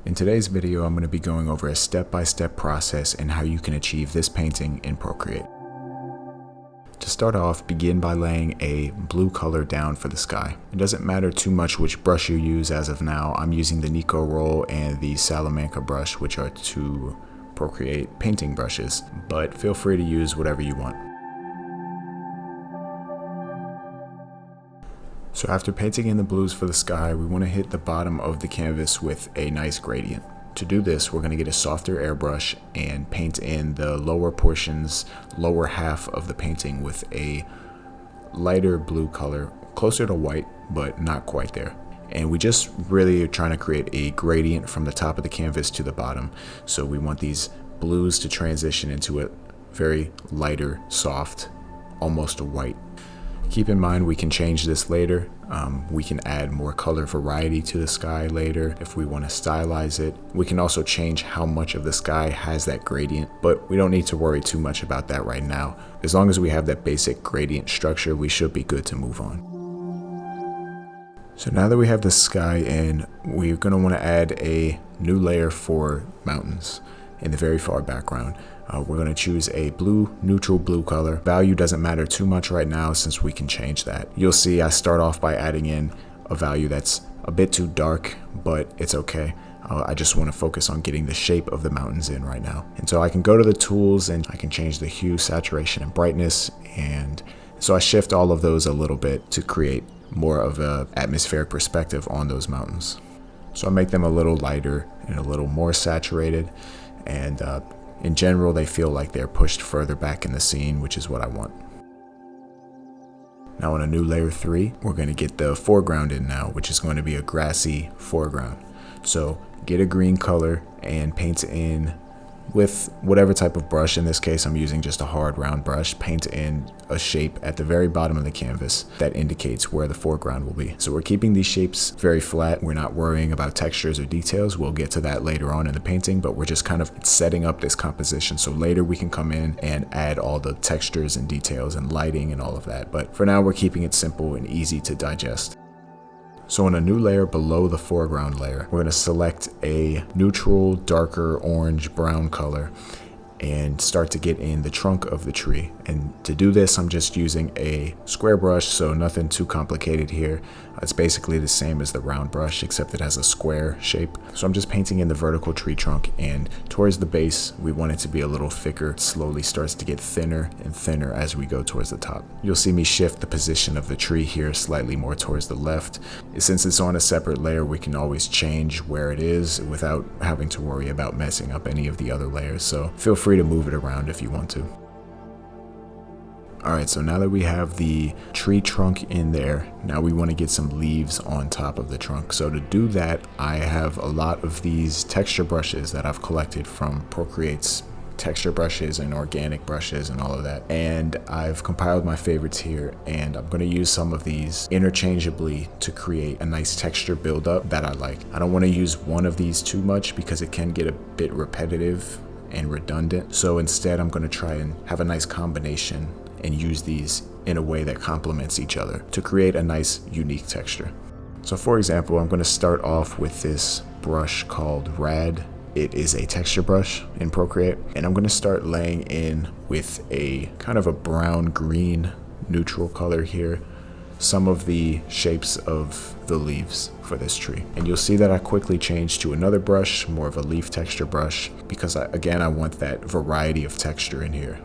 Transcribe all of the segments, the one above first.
In today's video, I'm going to be going over a step-by-step process and how you can achieve this painting in Procreate. To start off, begin by laying a blue color down for the sky. It doesn't matter too much which brush you use as of now. I'm using the Nico roll and the Salamanca brush, which are two Procreate painting brushes, but feel free to use whatever you want. So after painting in the blues for the sky, we want to hit the bottom of the canvas with a nice gradient. To do this, we're going to get a softer airbrush and paint in the lower portions, lower half of the painting with a lighter blue color, closer to white, but not quite there. And we just really are trying to create a gradient from the top of the canvas to the bottom. So we want these blues to transition into a very lighter, soft, almost a white. Keep in mind we can change this later. We can add more color variety to the sky later if we want to stylize it. We can also change how much of the sky has that gradient, but we don't need to worry too much about that right now. As long as we have that basic gradient structure, we should be good to move on. So now that we have the sky in, we're going to want to add a new layer for mountains in the very far background. We're going to choose a blue, neutral blue color. Value doesn't matter too much right now since we can change that. You'll see I start off by adding in a value that's a bit too dark, but it's okay. I just want to focus on getting the shape of the mountains in right now. And so I can go to the tools and I can change the hue, saturation, and brightness. And so I shift all of those a little bit to create more of an atmospheric perspective on those mountains. So I make them a little lighter and a little more saturated. And in general, they feel like they're pushed further back in the scene, which is what I want. Now on a new layer 3, we're going to get the foreground in now, which is going to be a grassy foreground. So get a green color and paint in with whatever type of brush. In this case, I'm using just a hard round brush. Paint in a shape at the very bottom of the canvas that indicates where the foreground will be. So we're keeping these shapes very flat. We're not worrying about textures or details. We'll get to that later on in the painting, but we're just kind of setting up this composition. So later we can come in and add all the textures and details and lighting and all of that. But for now, we're keeping it simple and easy to digest. So on a new layer below the foreground layer, we're going to select a neutral, darker orange brown color and start to get in the trunk of the tree. And to do this, I'm just using a square brush, so nothing too complicated here. It's basically the same as the round brush, except it has a square shape. So I'm just painting in the vertical tree trunk, and towards the base, we want it to be a little thicker. It slowly starts to get thinner and thinner as we go towards the top. You'll see me shift the position of the tree here slightly more towards the left. Since it's on a separate layer, we can always change where it is without having to worry about messing up any of the other layers. So feel free to move it around if you want to. Alright, so now that we have the tree trunk in there, now we want to get some leaves on top of the trunk. So to do that, I have a lot of these texture brushes that I've collected from Procreate's texture brushes and organic brushes and all of that. And I've compiled my favorites here, and I'm going to use some of these interchangeably to create a nice texture buildup that I like. I don't want to use one of these too much because it can get a bit repetitive and redundant. So instead, I'm going to try and have a nice combination and use these in a way that complements each other to create a nice, unique texture. So for example, I'm going to start off with this brush called Rad. It is a texture brush in Procreate, and I'm going to start laying in with a kind of a brown-green neutral color here some of the shapes of the leaves for this tree. And you'll see that I quickly changed to another brush, more of a leaf texture brush, because I want that variety of texture in here.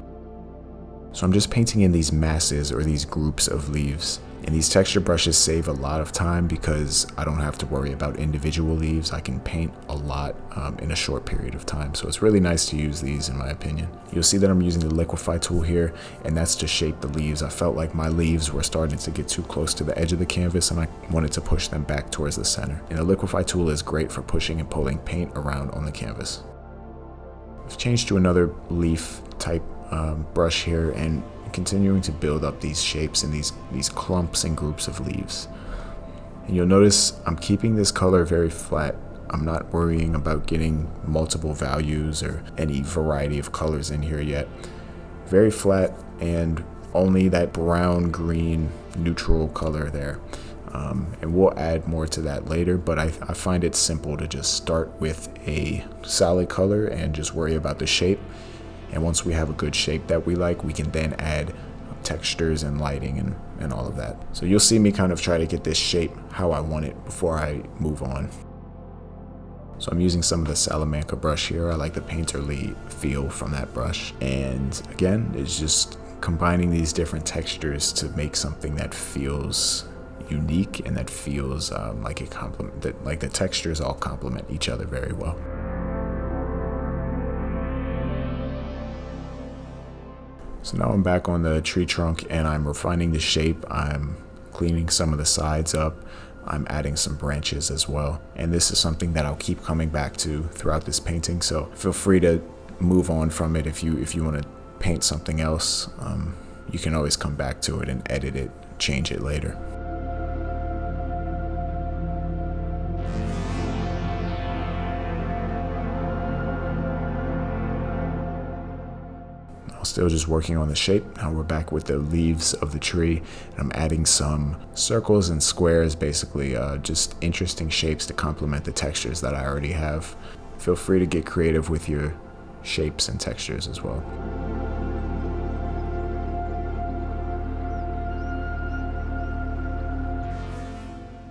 So I'm just painting in these masses or these groups of leaves. And these texture brushes save a lot of time because I don't have to worry about individual leaves. I can paint a lot in a short period of time. So it's really nice to use these, in my opinion. You'll see that I'm using the liquify tool here, and that's to shape the leaves. I felt like my leaves were starting to get too close to the edge of the canvas, and I wanted to push them back towards the center. And the liquify tool is great for pushing and pulling paint around on the canvas. I've changed to another leaf type brush here and continuing to build up these shapes and these clumps and groups of leaves. And you'll notice I'm keeping this color very flat. I'm not worrying about getting multiple values or any variety of colors in here yet. Very flat, and only that brown green neutral color there. And we'll add more to that later, but I find it simple to just start with a solid color and just worry about the shape. And once we have a good shape that we like, we can then add textures and lighting and all of that. So you'll see me kind of try to get this shape how I want it before I move on. So I'm using some of the Salamanca brush here. I like the painterly feel from that brush. And again, it's just combining these different textures to make something that feels unique and that feels like a complement, that like the textures all complement each other very well. So now I'm back on the tree trunk and I'm refining the shape. I'm cleaning some of the sides up. I'm adding some branches as well. And this is something that I'll keep coming back to throughout this painting. So feel free to move on from it if you want to paint something else. You can always come back to it and edit it, change it later. Still just working on the shape. Now we're back with the leaves of the tree, and I'm adding some circles and squares, basically just interesting shapes to complement the textures that I already have. Feel free to get creative with your shapes and textures as well.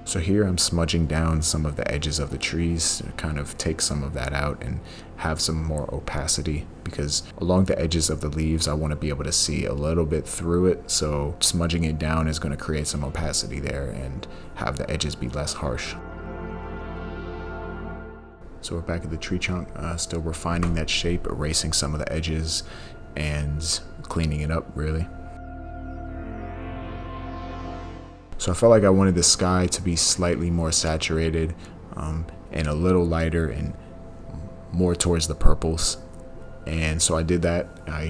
So here I'm smudging down some of the edges of the trees to kind of take some of that out and have some more opacity, because along the edges of the leaves I want to be able to see a little bit through it. So smudging it down is going to create some opacity there and have the edges be less harsh. So we're back at the tree trunk, still refining that shape, erasing some of the edges and cleaning it up really. So I felt like I wanted the sky to be slightly more saturated and a little lighter and more towards the purples. And so I did that.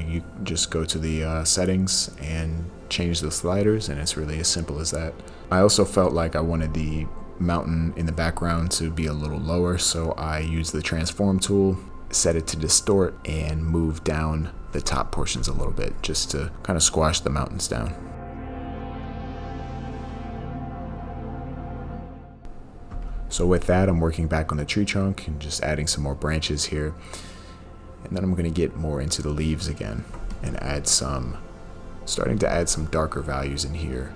You just go to the settings and change the sliders, and it's really as simple as that. I also felt like I wanted the mountain in the background to be a little lower, so I used the transform tool, set it to distort, and move down the top portions a little bit just to kind of squash the mountains down. So with that, I'm working back on the tree trunk and just adding some more branches here. And then I'm going to get more into the leaves again and starting to add some darker values in here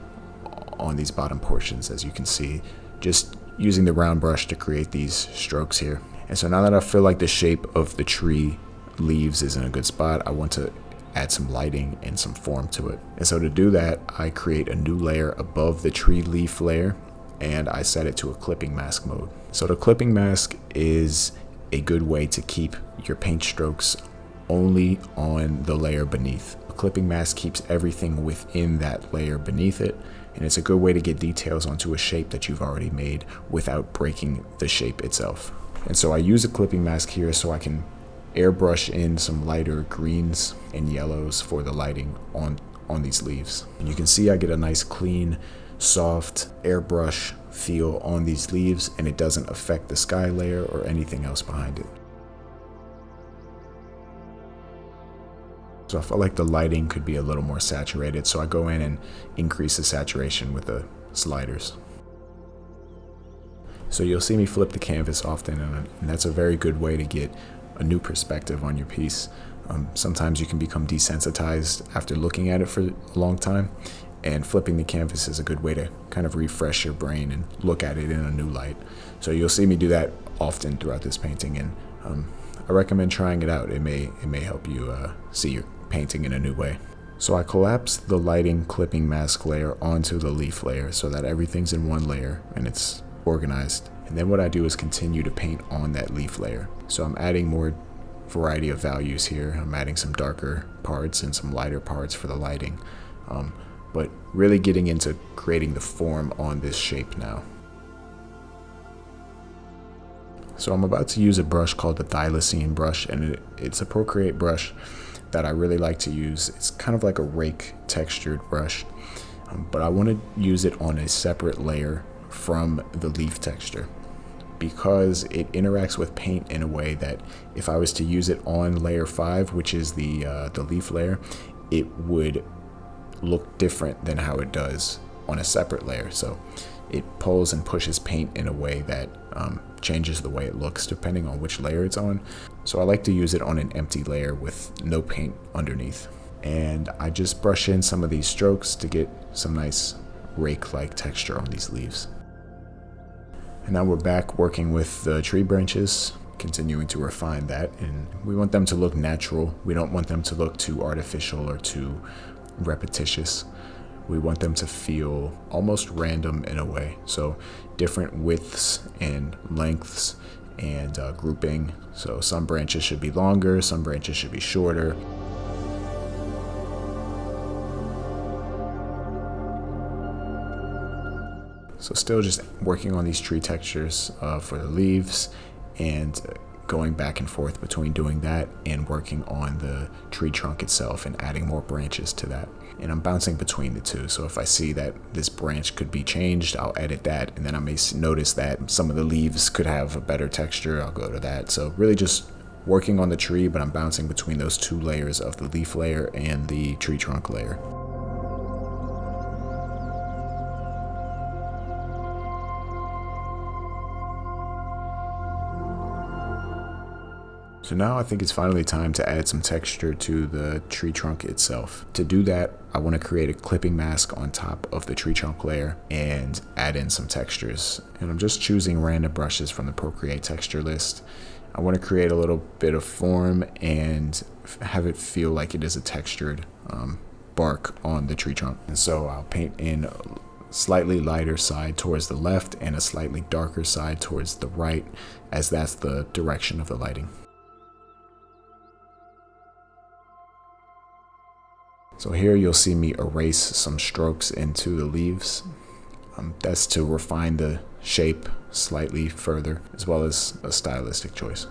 on these bottom portions, as you can see, just using the round brush to create these strokes here. And so now that I feel like the shape of the tree leaves is in a good spot, I want to add some lighting and some form to it. And so to do that, I create a new layer above the tree leaf layer, and I set it to a clipping mask mode. So the clipping mask is a good way to keep your paint strokes only on the layer beneath. A clipping mask keeps everything within that layer beneath it, and it's a good way to get details onto a shape that you've already made without breaking the shape itself. And so I use a clipping mask here so I can airbrush in some lighter greens and yellows for the lighting on these leaves. And you can see I get a nice clean, soft airbrush feel on these leaves, and it doesn't affect the sky layer or anything else behind it. So I felt like the lighting could be a little more saturated, so I go in and increase the saturation with the sliders. So you'll see me flip the canvas often, and that's a very good way to get a new perspective on your piece. Sometimes you can become desensitized after looking at it for a long time, and flipping the canvas is a good way to kind of refresh your brain and look at it in a new light. So you'll see me do that often throughout this painting, and I recommend trying it out. It may help you see your painting in a new way. So I collapsed the lighting clipping mask layer onto the leaf layer so that everything's in one layer and it's organized. And then what I do is continue to paint on that leaf layer. So I'm adding more variety of values here. I'm adding some darker parts and some lighter parts for the lighting. But really getting into creating the form on this shape now. So I'm about to use a brush called the thylacine brush, and it's a Procreate brush that I really like to use. It's kind of like a rake textured brush, but I want to use it on a separate layer from the leaf texture because it interacts with paint in a way that if I was to use it on layer 5, which is the leaf layer, it would look different than how it does on a separate layer. So it pulls and pushes paint in a way that changes the way it looks depending on which layer it's on. So I like to use it on an empty layer with no paint underneath. And I just brush in some of these strokes to get some nice rake-like texture on these leaves. And now we're back working with the tree branches, continuing to refine that, and we want them to look natural. We don't want them to look too artificial or too repetitious. We want them to feel almost random in a way. So different widths and lengths and grouping. So some branches should be longer, some branches should be shorter. So still just working on these tree textures for the leaves and going back and forth between doing that and working on the tree trunk itself and adding more branches to that. And I'm bouncing between the two. So if I see that this branch could be changed, I'll edit that. And then I may notice that some of the leaves could have a better texture. I'll go to that. So really just working on the tree, but I'm bouncing between those two layers of the leaf layer and the tree trunk layer. So now I think it's finally time to add some texture to the tree trunk itself. To do that, I want to create a clipping mask on top of the tree trunk layer and add in some textures. And I'm just choosing random brushes from the Procreate texture list. I want to create a little bit of form and have it feel like it is a textured bark on the tree trunk. And so I'll paint in a slightly lighter side towards the left and a slightly darker side towards the right, as that's the direction of the lighting. So here you'll see me erase some strokes into the leaves. That's to refine the shape slightly further, as well as a stylistic choice.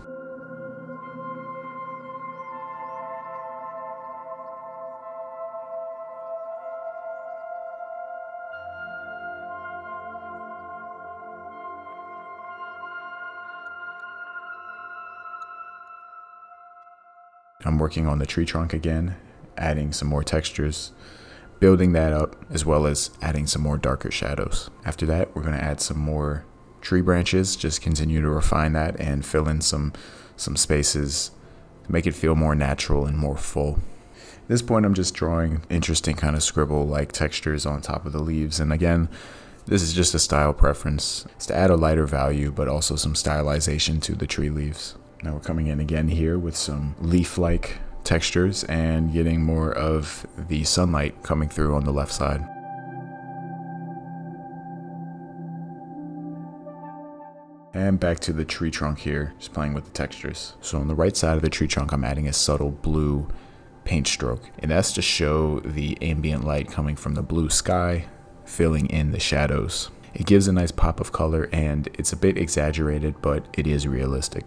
I'm working on the tree trunk again, adding some more textures, building that up, as well as adding some more darker shadows. After that, we're going to add some more tree branches, just continue to refine that and fill in some spaces to make it feel more natural and more full. At this point, I'm just drawing interesting kind of scribble-like textures on top of the leaves. And again, this is just a style preference. It's to add a lighter value, but also some stylization to the tree leaves. Now we're coming in again here with some leaf-like textures and getting more of the sunlight coming through on the left side. And back to the tree trunk here, just playing with the textures. So on the right side of the tree trunk, I'm adding a subtle blue paint stroke, and that's to show the ambient light coming from the blue sky, filling in the shadows. It gives a nice pop of color, and it's a bit exaggerated, but it is realistic.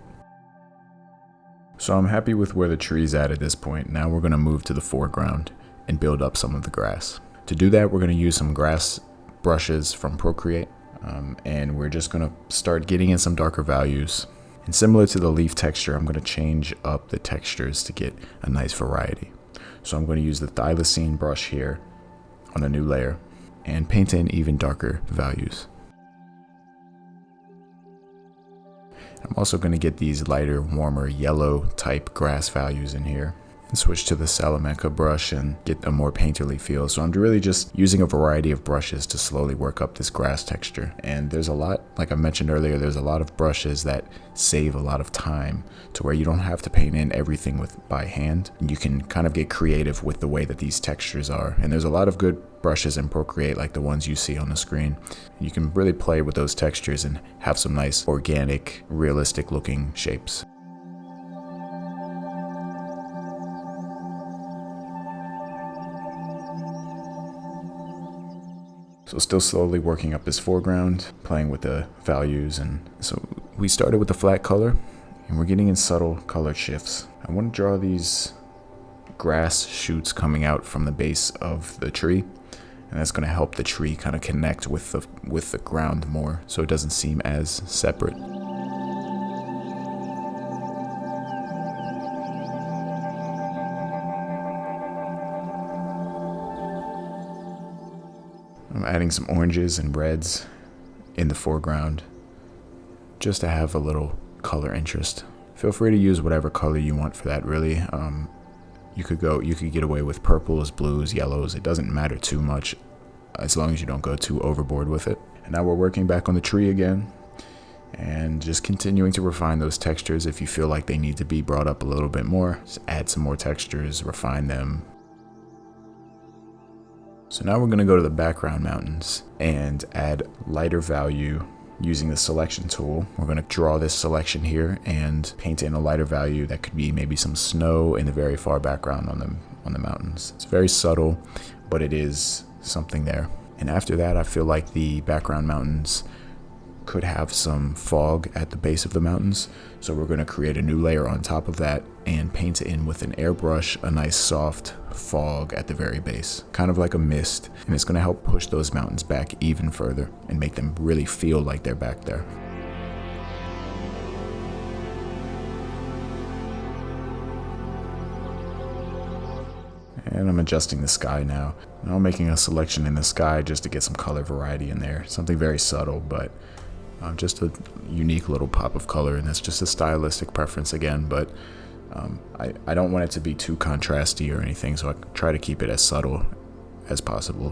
So I'm happy with where the tree's at this point. Now we're going to move to the foreground and build up some of the grass. To do that, we're going to use some grass brushes from Procreate, and we're just going to start getting in some darker values. And similar to the leaf texture, I'm going to change up the textures to get a nice variety. So I'm going to use the thylacine brush here on a new layer and paint in even darker values. I'm also going to get these lighter, warmer yellow type grass values in here and switch to the Salamanca brush and get a more painterly feel. So I'm really just using a variety of brushes to slowly work up this grass texture. And there's a lot, like I mentioned earlier, there's a lot of brushes that save a lot of time to where you don't have to paint in everything by hand. You can kind of get creative with the way that these textures are. And there's a lot of good brushes in Procreate like the ones you see on the screen. You can really play with those textures and have some nice organic, realistic looking shapes. So still slowly working up this foreground, playing with the values. And so we started with the flat color and we're getting in subtle color shifts. I want to draw these grass shoots coming out from the base of the tree, and that's going to help the tree kind of connect with the ground more so it doesn't seem as separate. I'm adding some oranges and reds in the foreground just to have a little color interest. Feel free to use whatever color you want for that, really. You could get away with purples, blues, yellows. It doesn't matter too much as long as you don't go too overboard with it. And now we're working back on the tree again and just continuing to refine those textures. If you feel like they need to be brought up a little bit more, just add some more textures, refine them. So now we're going to go to the background mountains and add lighter value using the selection tool. We're going to draw this selection here and paint in a lighter value that could be maybe some snow in the very far background on the mountains. It's very subtle, but it is something there. And after that, I feel like the background mountains could have some fog at the base of the mountains. So we're going to create a new layer on top of that and paint in with an airbrush a nice soft fog at the very base, kind of like a mist. And it's going to help push those mountains back even further and make them really feel like they're back there. And I'm adjusting the sky now. I'm making a selection in the sky just to get some color variety in there. Something very subtle, but just a unique little pop of color, and that's just a stylistic preference again, but I don't want it to be too contrasty or anything, so I try to keep it as subtle as possible.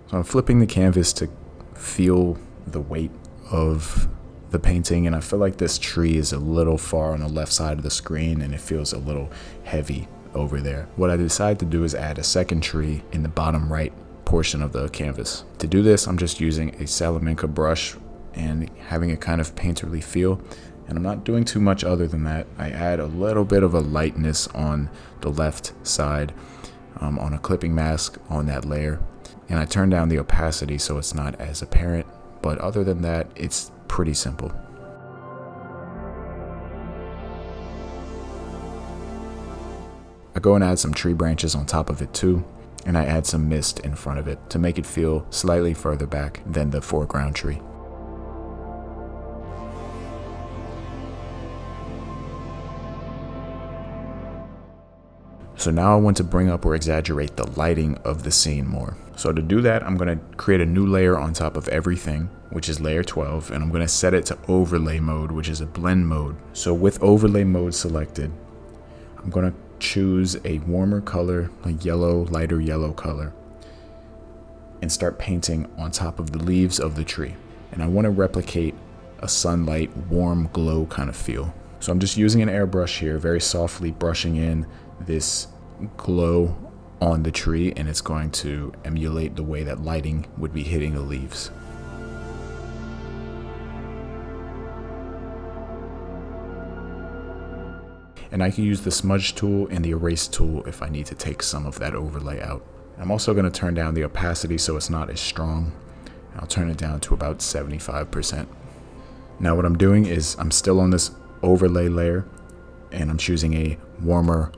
So I'm flipping the canvas to feel the weight of the painting, and I feel like this tree is a little far on the left side of the screen and it feels a little heavy over there. What I decided to do is add a second tree in the bottom right portion of the canvas. To do this, I'm just using a Salamanca brush and having a kind of painterly feel, and I'm not doing too much other than that. I add a little bit of a lightness on the left side on a clipping mask on that layer, and I turn down the opacity so it's not as apparent, but other than that, it's pretty simple. I go and add some tree branches on top of it too, and I add some mist in front of it to make it feel slightly further back than the foreground tree. So now I want to bring up or exaggerate the lighting of the scene more. So to do that, I'm going to create a new layer on top of everything, which is layer 12, and I'm going to set it to overlay mode, which is a blend mode. So with overlay mode selected, I'm going to choose a warmer color, a yellow, lighter yellow color, and start painting on top of the leaves of the tree. And I want to replicate a sunlight, warm glow kind of feel. So I'm just using an airbrush here, very softly brushing in this glow on the tree, and it's going to emulate the way that lighting would be hitting the leaves. And I can use the smudge tool and the erase tool if I need to take some of that overlay out. I'm also going to turn down the opacity so it's not as strong. I'll turn it down to about 75%. Now what I'm doing is I'm still on this overlay layer, and I'm choosing a warmer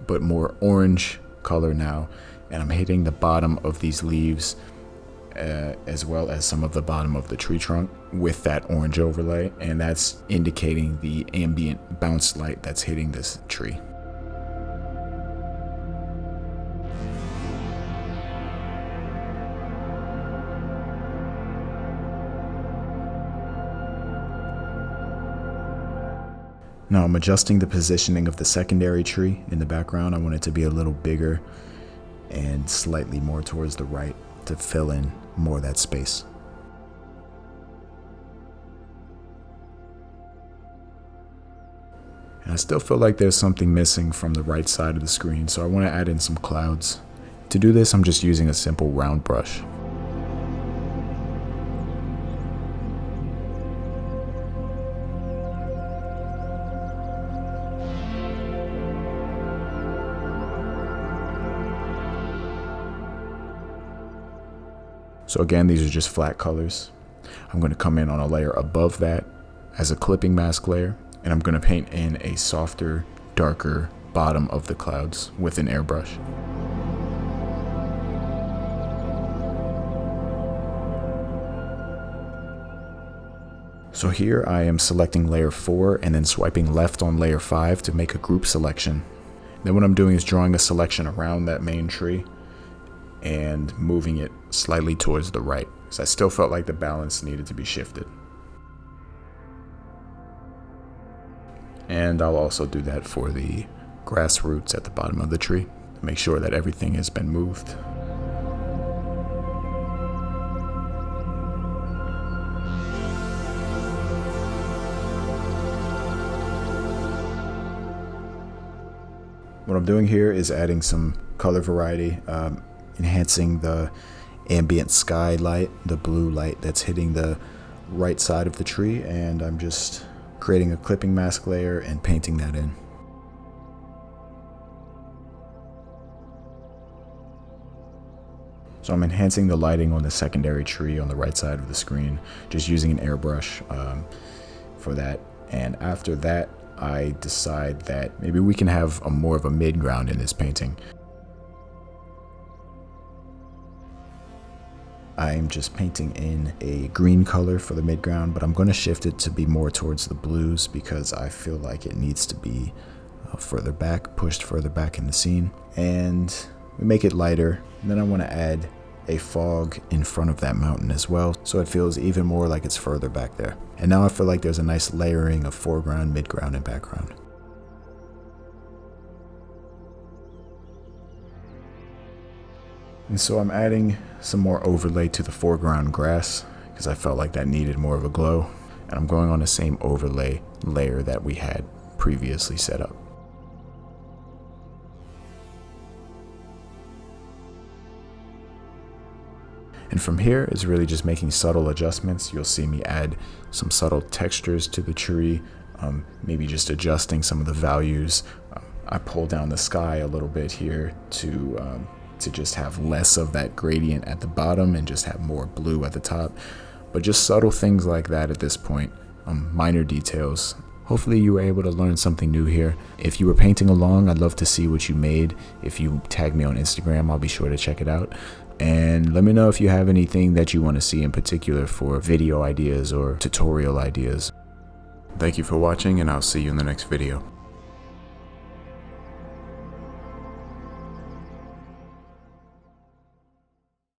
but more orange color now, and I'm hitting the bottom of these leaves as well as some of the bottom of the tree trunk with that orange overlay, and that's indicating the ambient bounce light that's hitting this tree. Now I'm adjusting the positioning of the secondary tree in the background. I want it to be a little bigger and slightly more towards the right to fill in more of that space. And I still feel like there's something missing from the right side of the screen, so I want to add in some clouds. To do this, I'm just using a simple round brush. So again, these are just flat colors. I'm going to come in on a layer above that as a clipping mask layer, and I'm going to paint in a softer, darker bottom of the clouds with an airbrush. So here I am selecting layer 4 and then swiping left on layer 5 to make a group selection. Then what I'm doing is drawing a selection around that main tree and moving it slightly towards the right, because I still felt like the balance needed to be shifted. And I'll also do that for the grass roots at the bottom of the tree to make sure that everything has been moved. What I'm doing here is adding some color variety, enhancing the ambient sky light, the blue light that's hitting the right side of the tree, and I'm just creating a clipping mask layer and painting that in. So I'm enhancing the lighting on the secondary tree on the right side of the screen, just using an airbrush for that. And after that, I decide that maybe we can have more of a midground in this painting. I'm just painting in a green color for the midground, but I'm going to shift it to be more towards the blues because I feel like it needs to be further back, pushed further back in the scene. And we make it lighter, and then I want to add a fog in front of that mountain as well, so it feels even more like it's further back there. And now I feel like there's a nice layering of foreground, midground, and background. And so I'm adding some more overlay to the foreground grass because I felt like that needed more of a glow. And I'm going on the same overlay layer that we had previously set up. And from here is really just making subtle adjustments. You'll see me add some subtle textures to the tree, maybe just adjusting some of the values. I pull down the sky a little bit here to just have less of that gradient at the bottom and just have more blue at the top. But just subtle things like that at this point, minor details. Hopefully you were able to learn something new here. If you were painting along, I'd love to see what you made. If you tag me on Instagram, I'll be sure to check it out. And let me know if you have anything that you want to see in particular for video ideas or tutorial ideas. Thank you for watching, and I'll see you in the next video.